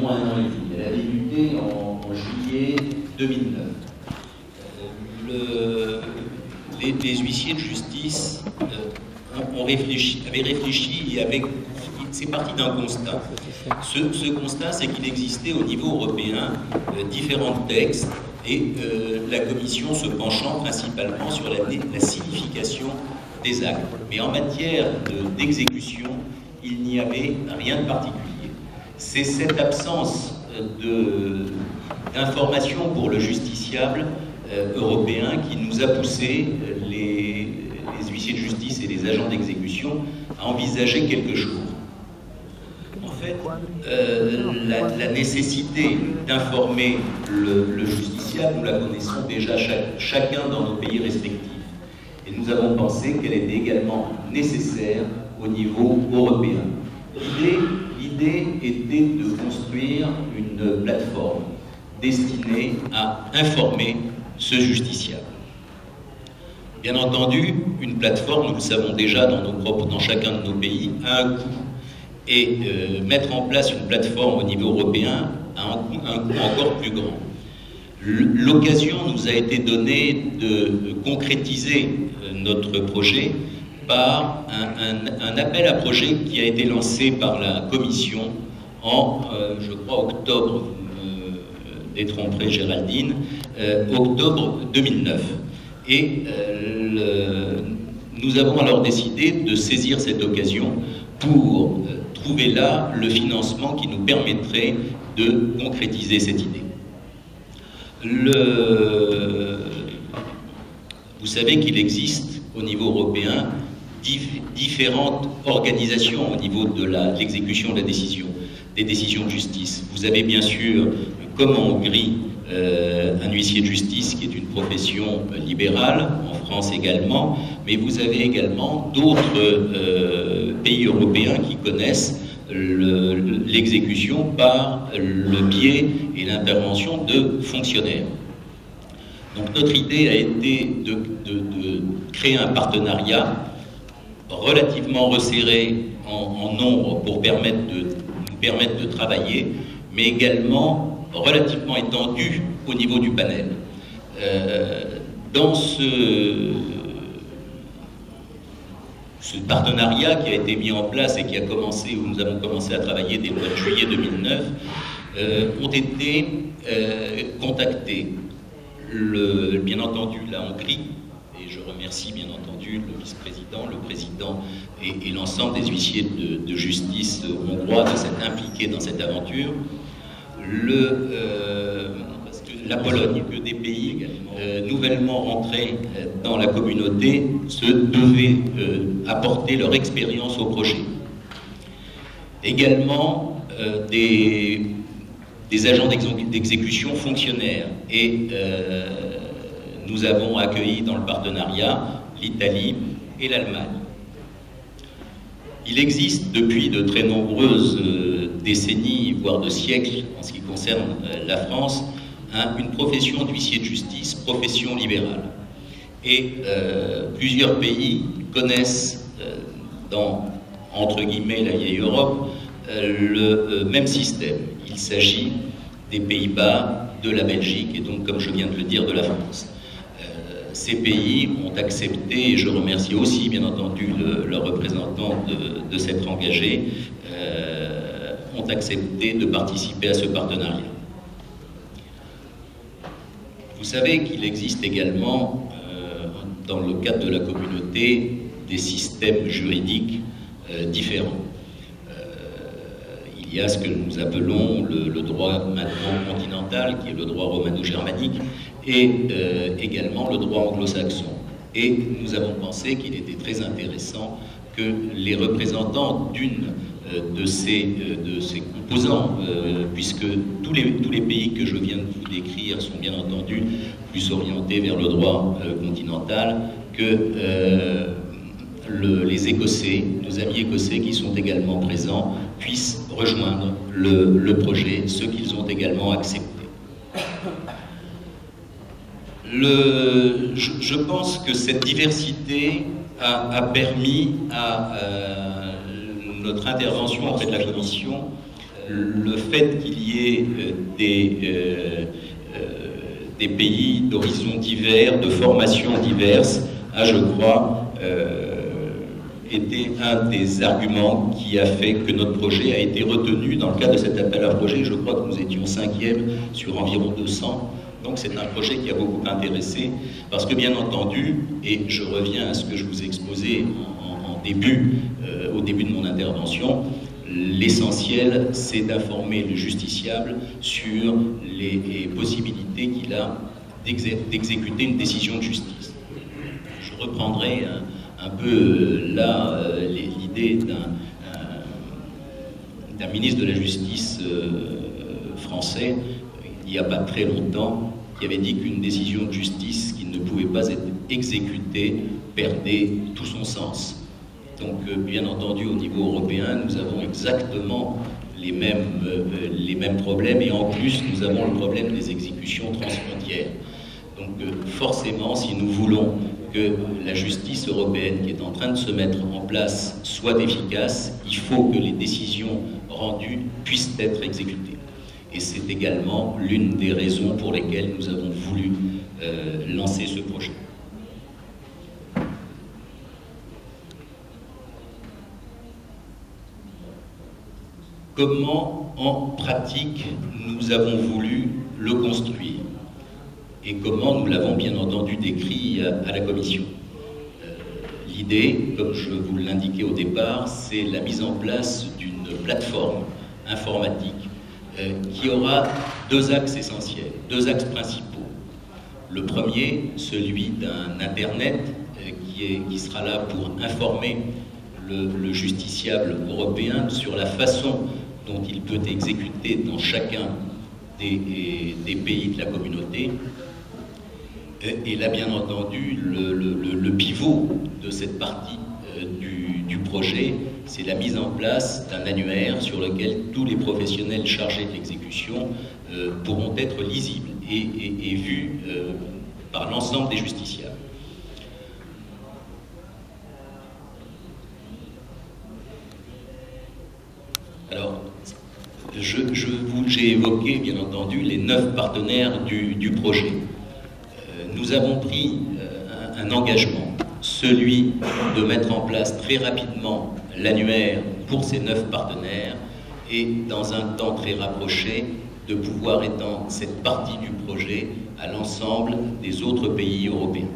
environ 1 an et demi. Elle a débuté en juillet 2009. Les huissiers de justice avaient réfléchi et c'est parti d'un constat. Ce constat, c'est qu'il existait au niveau européen différents textes et la Commission se penchant principalement sur la signification des actes. Mais en matière d'exécution, il n'y avait rien de particulier. C'est cette absence d'information pour le justiciable européen qui nous a poussé, les huissiers de justice et les agents d'exécution, à envisager quelque chose. En fait, la nécessité d'informer le justiciable, nous la connaissons déjà chacun dans nos pays respectifs. Et nous avons pensé qu'elle était également nécessaire au niveau européen. L'idée était de construire une plateforme destinée à informer ce justiciable. Bien entendu, une plateforme, nous le savons déjà dans chacun de nos pays, a un coût. Et mettre en place une plateforme au niveau européen a un coût encore plus grand. L'occasion nous a été donnée de concrétiser notre projet par un appel à projet qui a été lancé par la Commission en, je crois, octobre, détromperai Géraldine, octobre 2009. Et nous avons alors décidé de saisir cette occasion pour trouver là le financement qui nous permettrait de concrétiser cette idée. Vous savez qu'il existe au niveau européen différentes organisations au niveau de l'exécution de des décisions de justice. Vous avez bien sûr, comme en Hongrie, un huissier de justice qui est une profession libérale, en France également, mais vous avez également d'autres pays européens qui connaissent l'exécution par le biais et l'intervention de fonctionnaires. Donc notre idée a été de créer un partenariat relativement resserré en nombre pour nous permettre de travailler, mais également relativement étendu au niveau du panel. Dans ce partenariat qui a été mis en place et qui a commencé, où nous avons commencé à travailler dès le mois de juillet 2009, ont été contactés, bien entendu, la Hongrie, et je remercie bien entendu le vice-président, le président et l'ensemble des huissiers de justice hongrois de s'être impliqués dans cette aventure, la Pologne, que des pays nouvellement rentrés dans la communauté se devaient apporter leur expérience au projet. Également des agents d'exécution fonctionnaires. Et nous avons accueilli dans le partenariat l'Italie et l'Allemagne. Il existe depuis de très nombreuses décennies, voire de siècles, en ce qui concerne la France, une profession d'huissier de justice, profession libérale. Et plusieurs pays connaissent, entre guillemets, la vieille Europe, le même système. Il s'agit des Pays-Bas, de la Belgique et donc, comme je viens de le dire, de la France. Ces pays ont accepté, et je remercie aussi bien entendu leurs représentants de s'être engagés, ont accepté de participer à ce partenariat. Vous savez qu'il existe également, dans le cadre de la communauté, des systèmes juridiques différents. Il y a ce que nous appelons le droit maintenant continental, qui est le droit romano-germanique, et également le droit anglo-saxon. Et nous avons pensé qu'il était très intéressant que les représentants d'une de ces composants, puisque tous les pays que je viens de vous décrire sont bien entendu plus orientés vers le droit continental, que les Écossais, nos amis écossais qui sont également présents, puissent rejoindre le projet, ce qu'ils ont également accepté. Je pense que cette diversité a permis à notre intervention auprès de la Commission le fait qu'il y ait des pays d'horizons divers, de formations diverses, a, je crois, été un des arguments qui a fait que notre projet a été retenu dans le cadre de cet appel à projet. Je crois que nous étions 5e sur environ 200. Donc c'est un projet qui a beaucoup intéressé, parce que bien entendu, et je reviens à ce que je vous ai exposé au début de mon intervention, l'essentiel c'est d'informer le justiciable sur les possibilités qu'il a d'exécuter une décision de justice. Je reprendrai un peu là l'idée d'un ministre de la Justice français, il n'y a pas très longtemps, qui avait dit qu'une décision de justice qui ne pouvait pas être exécutée perdait tout son sens. Donc, bien entendu, au niveau européen, nous avons exactement les mêmes problèmes, et en plus, nous avons le problème des exécutions transfrontières. Donc, forcément, si nous voulons que la justice européenne qui est en train de se mettre en place soit efficace, il faut que les décisions rendues puissent être exécutées. Et c'est également l'une des raisons pour lesquelles nous avons voulu lancer ce projet. Comment, en pratique, nous avons voulu le construire? Et comment nous l'avons bien entendu décrit à la commission. L'idée, comme je vous l'indiquais au départ, c'est la mise en place d'une plateforme informatique qui aura deux axes essentiels, deux axes principaux. Le premier, celui d'un Internet qui sera là pour informer le justiciable européen sur la façon dont il peut exécuter dans chacun des pays de la communauté. Et là, bien entendu, le pivot de cette partie du projet, c'est la mise en place d'un annuaire sur lequel tous les professionnels chargés de l'exécution pourront être lisibles et vus par l'ensemble des justiciables. Alors, j'ai évoqué, bien entendu, les 9 partenaires du projet. Nous avons pris un engagement, celui de mettre en place très rapidement l'annuaire pour ces 9 partenaires et dans un temps très rapproché de pouvoir étendre cette partie du projet à l'ensemble des autres pays européens.